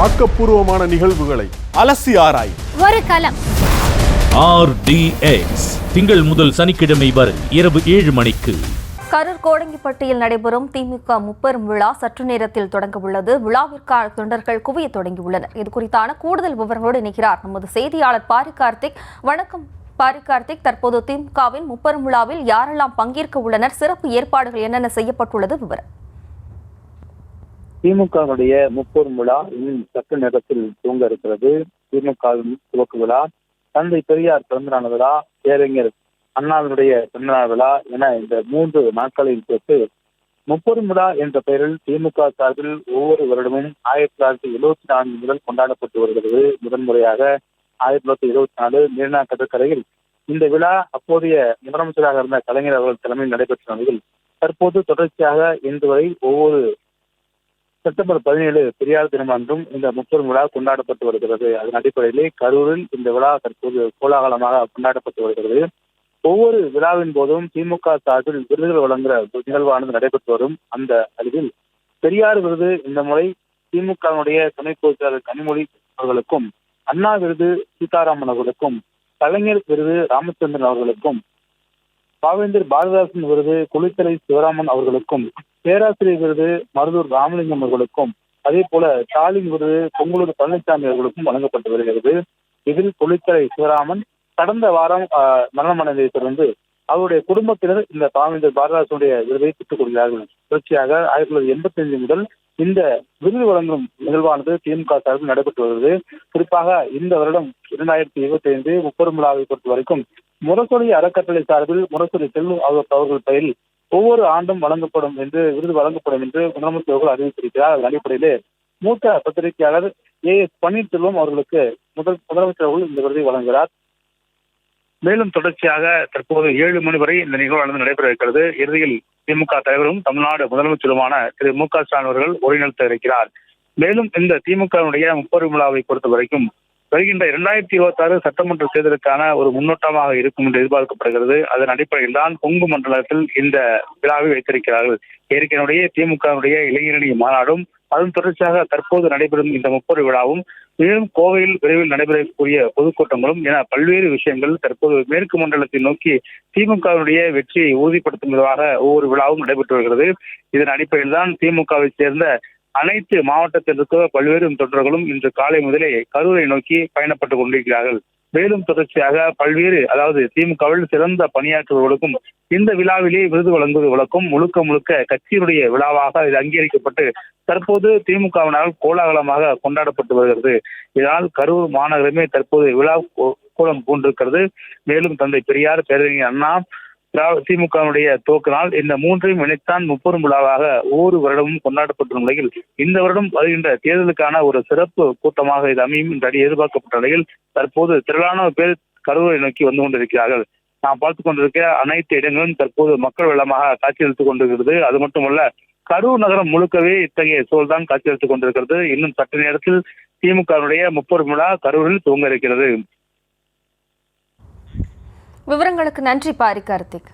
ஆக்கப்பூர்வமான நிகழ்வுகளை அலசி ஆராய் ஒரு களம். RDX திங்கள் முதல் சனிக்கிழமை வரை இரவு 7 மணிக்கு. கரூர் கோடங்கிப்பட்டியில் நடைபெறும் திமுக முப்பெரும் விழா சற்று நேரத்தில் தொடங்க உள்ளது. விழாவிற்கான தொண்டர்கள் குவிய தொடங்கியுள்ளனர். இது குறித்தான கூடுதல் விவரங்களோடு இணைக்கிறார் நமது செய்தியாளர் பாரி கார்த்திக். வணக்கம் பாரி கார்த்திக். தற்போது திமுகவின் முப்பெரும் விழாவில் யாரெல்லாம் பங்கேற்க உள்ளனர், சிறப்பு ஏற்பாடுகள் என்னென்ன செய்யப்பட்டுள்ளது, விவரம்? திமுகவுடைய முப்பெரும் விழா இன்னும் சற்று நேரத்தில் துவங்க இருக்கிறது. திமுகவின் துவக்க விழா, தந்தை பெரியார் பிறந்தநாள் விழா, பேரறிஞர் அண்ணாவினுடைய பிறந்தநாள் விழா என இந்த 3 நாட்களில் சேர்த்து முப்பெரும் விழா என்ற பெயரில் திமுக சார்பில் ஒவ்வொரு வருடமும் 1974 முதல் கொண்டாடப்பட்டு வருகிறது. முதன்முறையாக 1924 மெரினா கடற்கரையில் இந்த விழா அப்போதைய முதலமைச்சராக இருந்த கலைஞர் அவர்கள் தலைமையில் நடைபெற்ற நிலையில் தற்போது தொடர்ச்சியாக இன்று வரை ஒவ்வொரு செப்டம்பர் 17 பெரியார் தினம் அன்றும் இந்த முப்பெரும் விழா கொண்டாடப்பட்டு வருகிறது. அதன் அடிப்படையிலே கரூரில் இந்த விழா தற்போது கோலாகலமாக கொண்டாடப்பட்டு வருகிறது. ஒவ்வொரு விழாவின் போதும் திமுக சார்பில் விருதுகள் வழங்குகிற நிகழ்வானது நடைபெற்று வரும். அந்த அளவில் பெரியார் விருது இந்த முறை திமுகவுடைய துணை பொதுச் செயலாளர் கனிமொழி அவர்களுக்கும், அண்ணா விருது சீதாராமன் அவர்களுக்கும், கலைஞர் விருது ராமச்சந்திரன் அவர்களுக்கும், பாவேந்தர் பாரதிதாசன் விருது குளித்தலை சிவராமன் அவர்களுக்கும், பேராசிரியர் விருது மருதூர் ராமலிங்கம் அவர்களுக்கும், அதே போல ஸ்டாலின் விருது பொங்கலூர் பழனிசாமி அவர்களுக்கும் வழங்கப்பட்டு வருகிறது. இதில் குளித்தலை சிவராமன் கடந்த வாரம் மரணமடைந்ததை தொடர்ந்து அவருடைய குடும்பத்தினர் இந்த பாவேந்தர் பாரதிதாசனுடைய விருதை பெற்றுக் கொள்கிறார்கள். தொடர்ச்சியாக 1985 முதல் இந்த விருது வழங்கும் நிகழ்வானது திமுக சார்பில் நடைபெற்று வருகிறது. குறிப்பாக இந்த வருடம் 2025 முப்பெரும் விழாவை பொறுத்த வரைக்கும் முரசொலி அறக்கட்டளை சார்பில் முரசொலி செல்வம் அவர்கள் பெயரில் ஒவ்வொரு ஆண்டும் வழங்கப்படும் என்று விருது வழங்கப்படும் என்று முதலமைச்சர் அவர்கள் அறிவித்திருக்கிறார். அதன் அடிப்படையிலே மூத்த பத்திரிகையாளர் AS பன்னீர்செல்வம் அவர்களுக்கு முதலமைச்சர் அவர்கள் இந்த விருதை வழங்குகிறார். மேலும் தொடர்ச்சியாக தற்போது 7 மணி வரை இந்த நிகழ்வானது நடைபெற இருக்கிறது. இறுதியில் திமுக தலைவரும் தமிழ்நாடு முதலமைச்சருமான திரு மு.க. ஸ்டாலின் அவர்கள் உரைநிறுத்த இருக்கிறார். மேலும் இந்த திமுகவுடைய முப்பெரும் விழாவை பொறுத்த வரைக்கும் வருகின்ற 2026 சட்டமன்ற தேர்தலுக்கான ஒரு முன்னோட்டமாக இருக்கும் என்று எதிர்பார்க்கப்படுகிறது. அதன் அடிப்படையில் தான் கொங்கு மண்டலத்தில் இந்த விழாவை வைத்திருக்கிறார்கள். ஏற்கனவே திமுகவுடைய இளைஞரணி மாநாடும் அதன் தொடர்ச்சியாக தற்போது நடைபெறும் இந்த முப்பெரும் விழாவும் மேலும் கோவையில் விரைவில் நடைபெறக்கூடிய பொதுக்கூட்டங்களும் என பல்வேறு விஷயங்கள் தற்போது மேற்கு மண்டலத்தை நோக்கி திமுகவுடைய வெற்றியை உறுதிப்படுத்தும் விதமாக ஒவ்வொரு விழாவும் நடைபெற்று வருகிறது. இதன் அடிப்படையில் தான் திமுகவை சேர்ந்த அனைத்து மாவட்டத்தில் இருக்கிற பல்வேறு தொண்டர்களும் இன்று காலை முதலே கரூரை நோக்கி பயணப்பட்டுக் கொண்டிருக்கிறார்கள். மேலும் தொடர்ச்சியாக பல்வேறு அதாவது திமுகவில் சிறந்த பணியாற்றுபவர்களுக்கும் இந்த விழாவிலே விருது வழங்குவது வழக்கம். முழுக்க கட்சியினுடைய விழாவாக இது அங்கீகரிக்கப்பட்டு தற்போது திமுகவினால் கோலாகலமாக கொண்டாடப்பட்டு வருகிறது. இதனால் கரூர் மாநகரமே தற்போது விழா கோலம் பூண்டிருக்கிறது. மேலும் தந்தை பெரியார், பேரறிஞர் அண்ணா, திமுகவுடைய துவக்க நாள் இந்த 3ஐயும் இணைத்தான் முப்பெரும் விழாவாக ஒவ்வொரு வருடமும் கொண்டாடப்பட்ட நிலையில் இந்த வருடம் வருகின்ற தேர்தலுக்கான ஒரு சிறப்பு கூட்டமாக இது அமையும் என்று எதிர்பார்க்கப்பட்ட நிலையில் தற்போது திரளான பேர் கரூரை நோக்கி வந்து கொண்டிருக்கிறார்கள். நாம் பார்த்துக் கொண்டிருக்க அனைத்து இடங்களும் தற்போது மக்கள் வெள்ளமாக காட்சியளித்துக் கொண்டிருக்கிறது. அது மட்டுமல்ல, கரூர் நகரம் முழுக்கவே இத்தகைய சூழல் தான் காட்சியளித்துக் கொண்டிருக்கிறது. இன்னும் சற்று நேரத்தில் திமுகவுடைய முப்பெரும் விழா கரூரில் துவங்க இருக்கிறது. விவரங்களுக்கு நன்றி பாரி கார்த்திக்.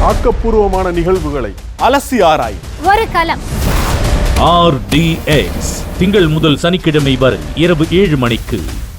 ஆக்கப்பூர்வமான நிகழ்வுகளை அலசி ஆராய் ஒரு களம். RDX திங்கள் முதல் சனிக்கிழமை வரை இரவு 7 மணிக்கு.